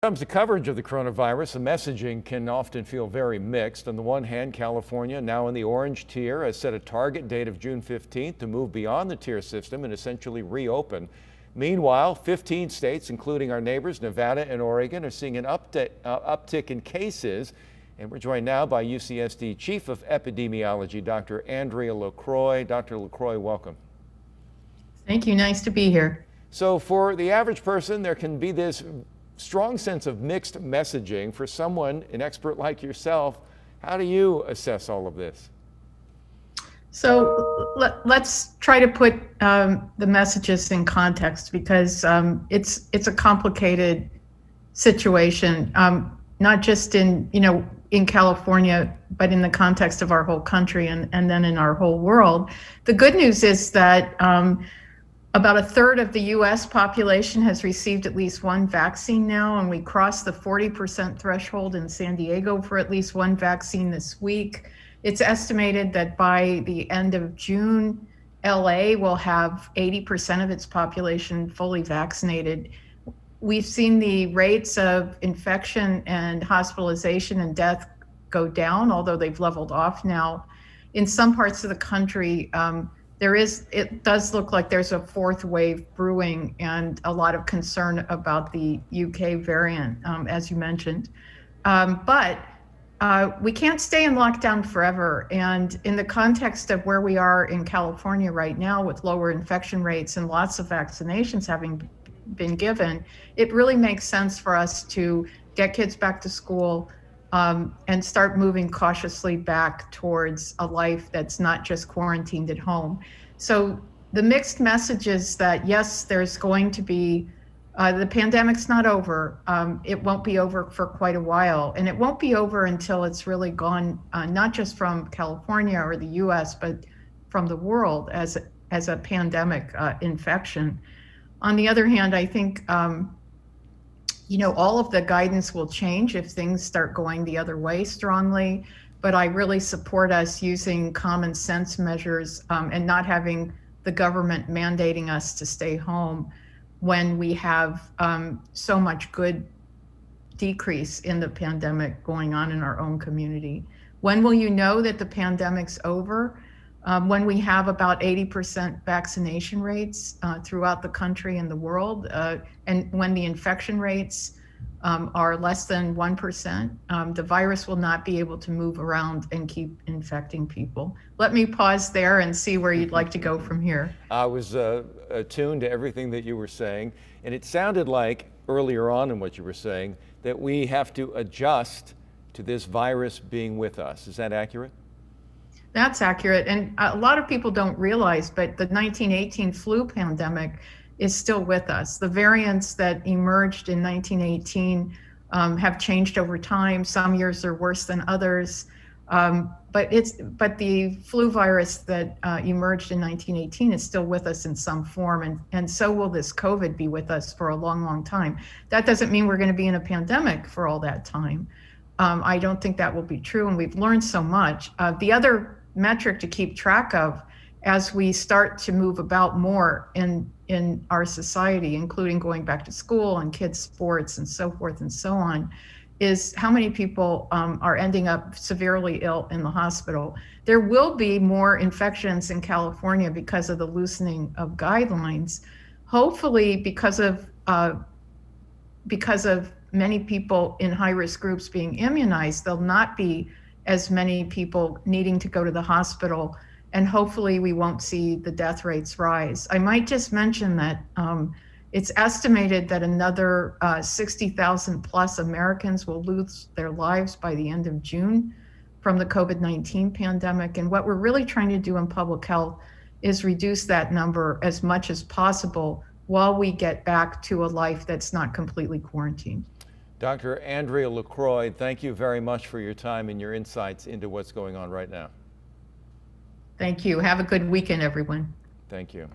When it comes to coverage of the coronavirus, the messaging can often feel very mixed. On the one hand, California, now in the orange tier, has set a target date of June 15th to move beyond the tier system and essentially reopen. Meanwhile, 15 states, including our neighbors Nevada and Oregon, are seeing an uptick in cases. And we're joined now by UCSD Chief of Epidemiology, Dr. Andrea LaCroix. Dr. LaCroix, welcome. Thank you. Nice to be here. So for the average person, there can be this strong sense of mixed messaging. For someone, an expert like yourself, how do you assess all of this? So let's try to put the messages in context, because it's a complicated situation, not just in California, but in the context of our whole country and then in our whole world. The good news is that about a third of the U.S. population has received at least one vaccine now, and we crossed the 40% threshold in San Diego for at least one vaccine this week. It's estimated that by the end of June, LA will have 80% of its population fully vaccinated. We've seen the rates of infection and hospitalization and death go down, although they've leveled off now. In some parts of the country, it does look like there's a fourth wave brewing, and a lot of concern about the UK variant, as you mentioned. But we can't stay in lockdown forever. And in the context of where we are in California right now, with lower infection rates and lots of vaccinations having been given, it really makes sense for us to get kids back to school, and start moving cautiously back towards a life that's not just quarantined at home. So the mixed message is that, yes, there's going to be, the pandemic's not over. It won't be over for quite a while, and it won't be over until it's really gone, not just from California or the US, but from the world as a pandemic infection. On the other hand, I think all of the guidance will change if things start going the other way strongly, but I really support us using common sense measures and not having the government mandating us to stay home when we have so much good decrease in the pandemic going on in our own community. When will you know that the pandemic's over? When we have about 80% vaccination rates throughout the country and the world, and when the infection rates are less than 1%, the virus will not be able to move around and keep infecting people. Let me pause there and see where you'd like to go from here. I was attuned to everything that you were saying, and it sounded like earlier on in what you were saying that we have to adjust to this virus being with us. Is that accurate? That's accurate. And a lot of people don't realize, but the 1918 flu pandemic is still with us. The variants that emerged in 1918 have changed over time. Some years are worse than others. But the flu virus that emerged in 1918 is still with us in some form, and so will this COVID be with us for a long, long time. That doesn't mean we're going to be in a pandemic for all that time. I don't think that will be true, and we've learned so much. The other metric to keep track of as we start to move about more in our society, including going back to school and kids' sports and so forth and so on, is how many people are ending up severely ill in the hospital. There will be more infections in California because of the loosening of guidelines. Hopefully, because of many people in high-risk groups being immunized, there'll not be as many people needing to go to the hospital, and hopefully we won't see the death rates rise. I might just mention that it's estimated that another 60,000 plus Americans will lose their lives by the end of June from the COVID-19 pandemic. And what we're really trying to do in public health is reduce that number as much as possible while we get back to a life that's not completely quarantined. Dr. Andrea LaCroix, thank you very much for your time and your insights into what's going on right now. Thank you. Have a good weekend, everyone. Thank you.